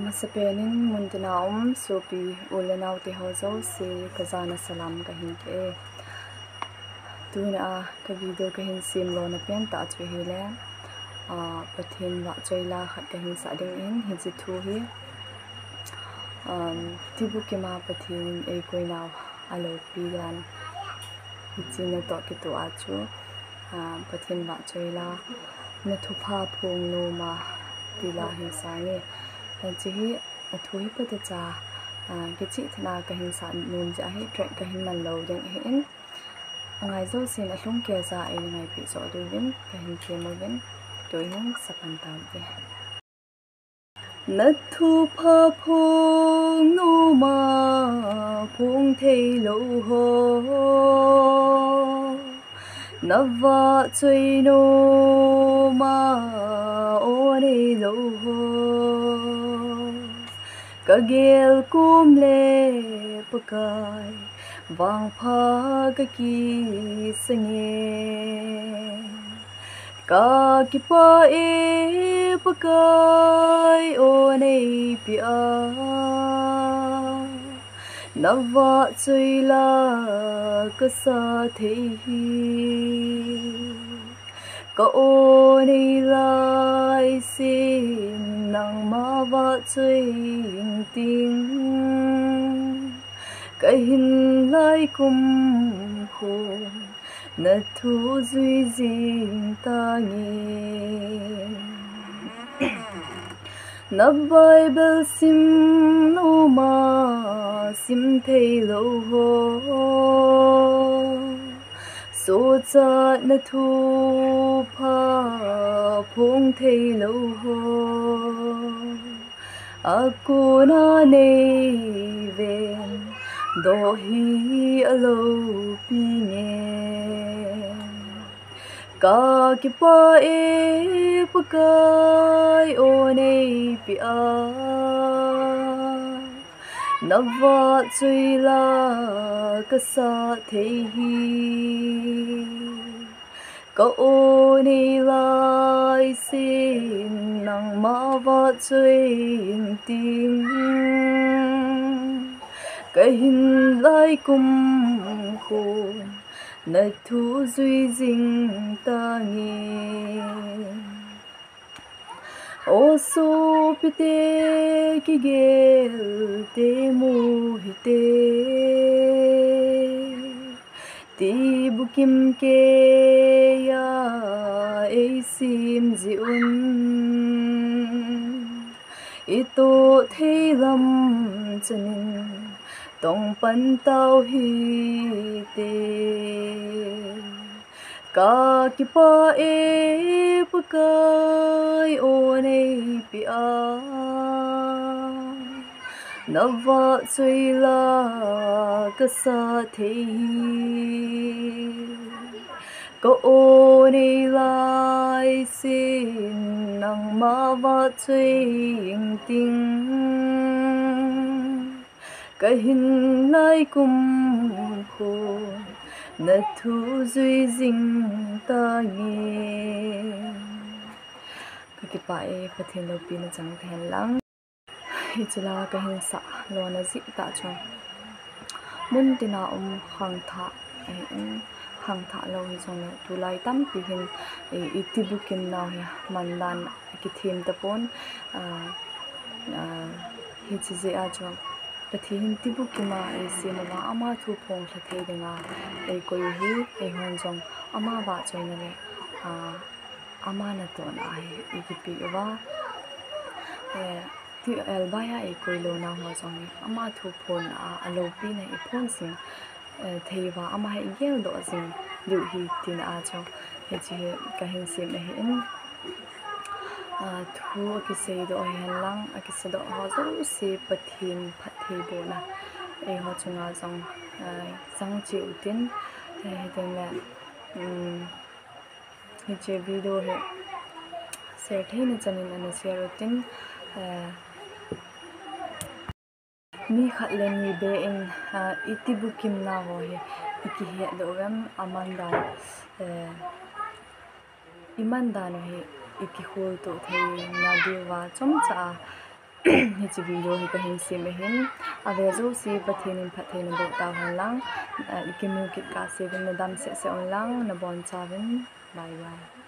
Masapenin mundinaum sopi ulanau te hozo se kazana salam kahin ke tuna ka video kahin sim lo na pen ta chwe hele pathin wa choila khat kahin sa ding in hi chi thu hi tibukima pathin e koinaw alo pigan hi chi na to ki to achu pathin wa choila na thupa phung no ma tila hi sa ni chi hi athui pata cha ke chi thna kahin sa nun ja hi track kahin man lo ding hi in angai zo sin a hlung ke za ai ngai pi so du win kahin ke mo win toin sapan taw te na thu pha phung no ma phung thei lo ho na va chui no ma o nei lo ho kagel kum le pakai vang pha ka ki sange ka ki pa e pakai o nei pia na va chui la ka sa thei hi ka o nei lai sin nang ma va chui ting ka hin lai kum ho na thu zui jing ta nge na bible sim no ma sim thei lo ho so cha na thu pha phung thei lo ho akuna nei ven do hi alo pi nge ka ki pa e pakai o nei pi a na va chui la ka sa thei hi ka o nei lai sin nang ma va chui ting ka hin lai kum ho na thu zui jing ta nge o so pite ki gel te mu hi te tibukim ke ya eisem ji ito thei lam chanin tong pan tao hi te ka ki pa e pakai o nei pi a na va chui la ka sa thei ka o nei lai sin nang ma va chui ting ka hin lai kum ho na thu zui jing ta nge ka ki pa e pathin lo pi na chang then lang hi chula ka hin sa lo na zi ta chong mun tina hang tha hang tha lo hi chong tu lai tam pi hin e tibukim na hi mandan ki thim ta pon hi chi je a chong pathin tibukima e simama ama thu phong thla thei denga e koi hi e hon jong ama ba choina le ama na to na ai ki pi wa ti albaya e koi lo na ho jong ama thu phon alo pi na e phon sing thei wa ama he gel do sing du hi tin a chong he chi ka hin sim e hin thu ki se do hen lang ki se do ho zo se pathin phathei bo na e ho chunga jong sang chi utin he deng la he che video he se thei na chanin an share utin mi khat len mi be in itibukim na ho he ki he do gam amandan imandan he iki hol to thei na dewa chom cha hi chi video hi ka hin si me hin ave zo si pathen in pathen bo ta hon lang ikimu kit ka se bin na dam se on lang na bon cha bin bye bye